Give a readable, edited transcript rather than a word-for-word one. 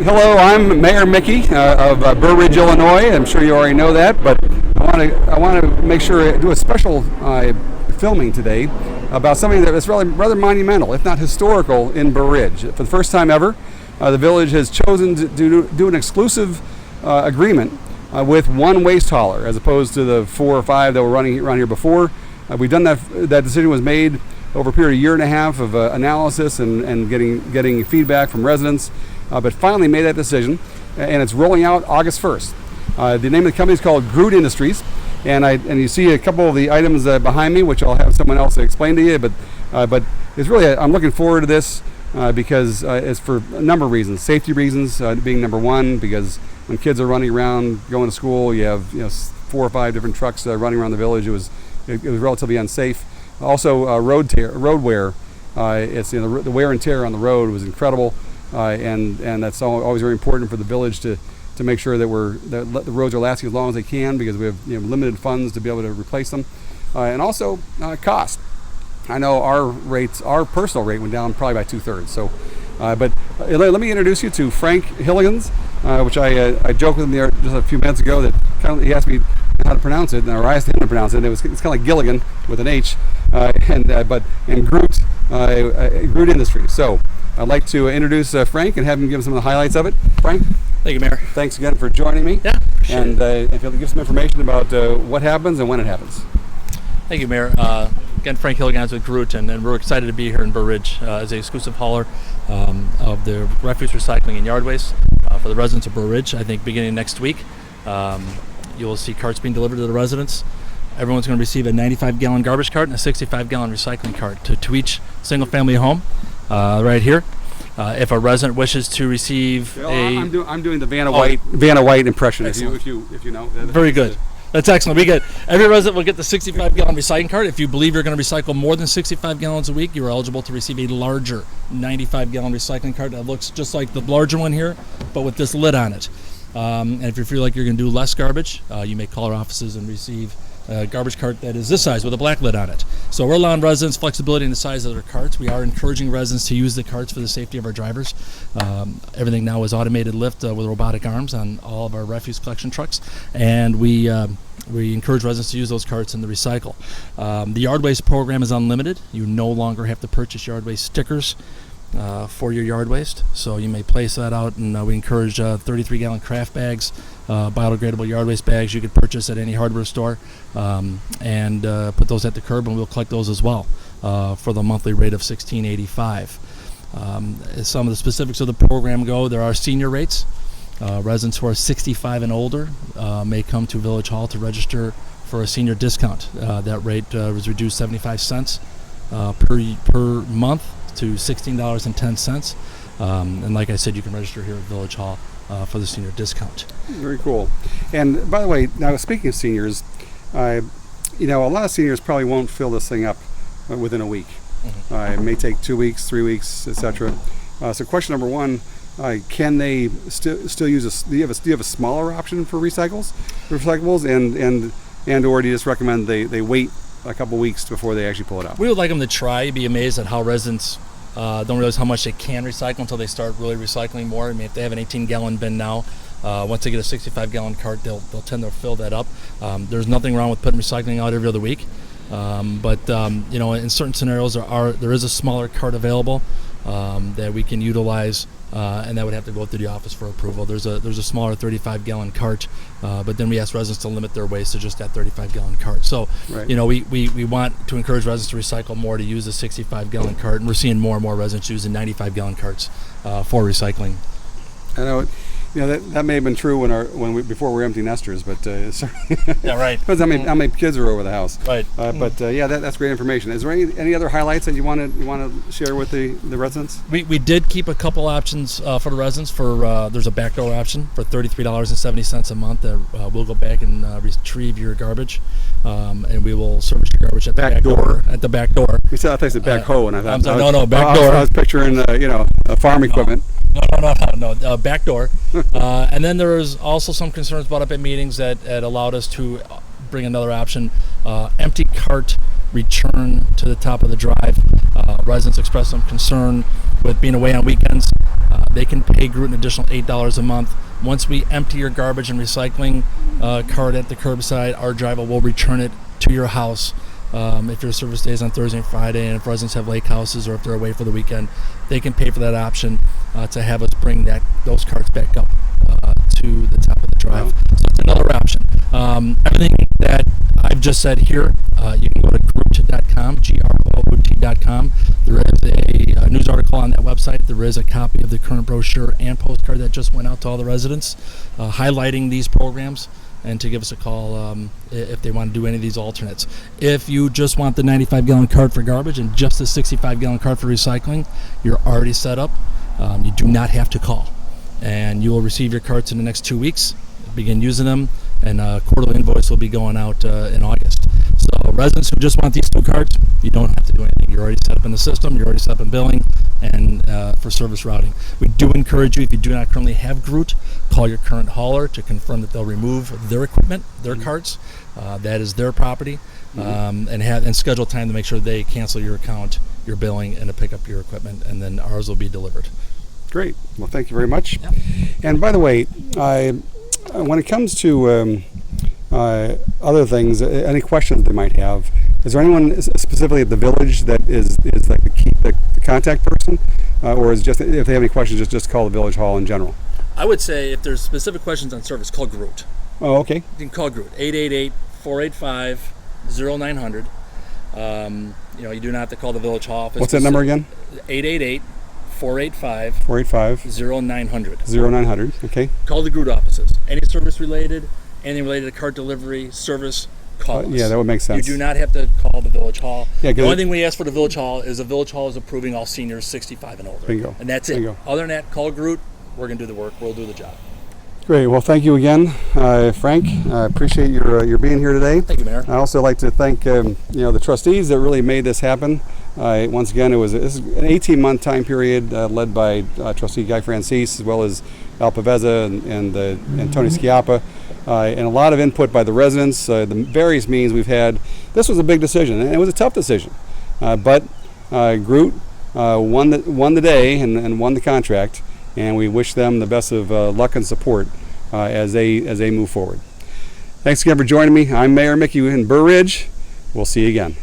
Hello, I'm Mayor Mickey of Burr Ridge, Illinois. I'm sure you already know that, but I want to make sure to do a special filming today about something that is really rather monumental, if not historical, in Burr Ridge. For the first time ever, the village has chosen to do an exclusive agreement with one waste hauler, as opposed to the 4 or 5 that were running around here before. We've done that. That decision was made over a period of 1.5 years of analysis and getting feedback from residents, but finally made that decision, and it's rolling out August 1st. The name of the company is called Groot Industries, and you see a couple of the items behind me, which I'll have someone else explain to you. But it's really I'm looking forward to this because it's for a number of reasons. Safety reasons being number one, because when kids are running around going to school, you have 4 or 5 different trucks running around the village. It was relatively unsafe. Also, road wear. It's the wear and tear on the road was incredible, and that's always very important for the village to make sure that the roads are lasting as long as they can, because we have limited funds to be able to replace them, and also cost. I know our personal rate went down probably by 2/3. So, but let me introduce you to Frank Hillegonds, which I joked with him there just a few minutes ago that he asked me how to pronounce it, or I asked him to pronounce it. It's kind of like Gilligan with an H, and Groot Groot Industries. So I'd like to introduce Frank and have him give some of the highlights of it. Frank. Thank you, Mayor. Thanks again for joining me. Yeah. And if you'll give some information about what happens and when it happens. Thank you, Mayor. Again, Frank Hillegonds with Groot, and we're excited to be here in Burr Ridge as the exclusive hauler of the refuse recycling and yard waste for the residents of Burr Ridge. I think beginning next week, you will see carts being delivered to the residents. Everyone's going to receive a 95-gallon garbage cart and a 65-gallon recycling cart to each single-family home right here. If a resident wishes to receive I'm doing the Vanna White impression. Excellent. If you know. Very good. That's excellent. Every resident will get the 65-gallon recycling cart. If you believe you're going to recycle more than 65 gallons a week, you're eligible to receive a larger 95-gallon recycling cart that looks just like the larger one here, but with this lid on it. And if you feel like you're going to do less garbage, you may call our offices and receive a garbage cart that is this size with a black lid on it. So we're allowing residents flexibility in the size of their carts. We are encouraging residents to use the carts for the safety of our drivers. Everything now is automated lift with robotic arms on all of our refuse collection trucks, and we encourage residents to use those carts in the recycle. The yard waste program is unlimited. You no longer have to purchase yard waste stickers for your yard waste, so you may place that out, and we encourage 33-gallon craft bags, biodegradable yard waste bags you could purchase at any hardware store, and put those at the curb, and we'll collect those as well for the monthly rate of $16.85. As some of the specifics of the program go, there are senior rates. Residents who are 65 and older may come to Village Hall to register for a senior discount. That rate was reduced 75 cents per month to $16.10. And like I said, you can register here at Village Hall for the senior discount. Very cool. And by the way, now speaking of seniors, a lot of seniors probably won't fill this thing up within a week. Mm-hmm. It may take 2 weeks, 3 weeks, etc. So question number one: can they still use do you have a smaller option for recyclables, and or do you just recommend they wait a couple weeks before they actually pull it out? We would like them to try. You'd be amazed at how residents don't realize how much they can recycle until they start really recycling more. I mean, if they have an 18-gallon bin now, once they get a 65-gallon cart, they'll tend to fill that up. There's nothing wrong with putting recycling out every other week, but in certain scenarios there is a smaller cart available that we can utilize. And that would have to go through the office for approval. There's a smaller 35-gallon cart, but then we ask residents to limit their waste to just that 35-gallon cart. So, right. We want to encourage residents to recycle more, to use a 65-gallon cart, and we're seeing more and more residents using 95-gallon carts for recycling. I know. That may have been true before we were empty nesters, but yeah, right. Depends how many kids are over the house. Right. But that's great information. Is there any other highlights that you want to share with the residents? We did keep a couple options for the residents. There's a backdoor option for $33.70 a month that we'll go back and retrieve your garbage, and we will service your garbage at the back door. At the back door. We said I thought you said backhoe, and I thought I'm sorry, no, back door. I was picturing farm equipment. No, back door. And then there was also some concerns brought up at meetings that allowed us to bring another option, empty cart return to the top of the drive. Residents expressed some concern with being away on weekends. they can pay Groot an additional $8 a month. Once we empty your garbage and recycling cart at the curbside, our driver will return it to your house. If your service days on Thursday and Friday, and if residents have lake houses or if they're away for the weekend, they can pay for that option to have us bring those carts back up to the top of the drive. So it's another option. Everything that I've just said here, you can go to Groot.com, Groot.com. There is a news article on that website. There is a copy of the current brochure and postcard that just went out to all the residents, highlighting these programs, and to give us a call if they want to do any of these alternates. If you just want the 95-gallon cart for garbage and just the 65-gallon cart for recycling, you're already set up. You do not have to call. And you will receive your carts in the next 2 weeks, begin using them, and a quarterly invoice will be going out in August. So residents who just want these 2 carts, you don't have to do anything. You're already set up in the system, you're already set up in billing, and for service routing. We do encourage you, if you do not currently have Groot, call your current hauler to confirm that they'll remove their equipment, their carts. That is their property, and schedule time to make sure they cancel your account, your billing, and to pick up your equipment, and then ours will be delivered. Great. Well, thank you very much. Yep. And by the way, when it comes to other things, any questions they might have, is there anyone specifically at the village that is like the contact person, or is just if they have any questions, just call the village hall in general? I would say if there's specific questions on service, call Groot. Oh, okay. You can call Groot, 888-485-0900. You do not have to call the village hall office. What's that number again? 888-485-0900. 0900. Okay. Call the Groot offices. Any service related, anything related to cart delivery, service, call us. Yeah, that would make sense. You do not have to call the village hall. Yeah, the only thing we ask for the village hall is approving all seniors 65 and older. Bingo. And that's it. Bingo. Other than that, call Groot. We're going to do the work. We'll do the job. Great. Well, thank you again, Frank. I appreciate your being here today. Thank you, Mayor. I also like to thank the trustees that really made this happen. Once again, this is an 18-month time period led by Trustee Guy Francis, as well as Al Paveza and Tony Schiappa, and a lot of input by the residents. The various meetings we've had. This was a big decision, and it was a tough decision. But Groot won the day and won the contract, and we wish them the best of luck and support as they move forward. Thanks again for joining me. I'm Mayor Mickey in Burr Ridge. We'll see you again.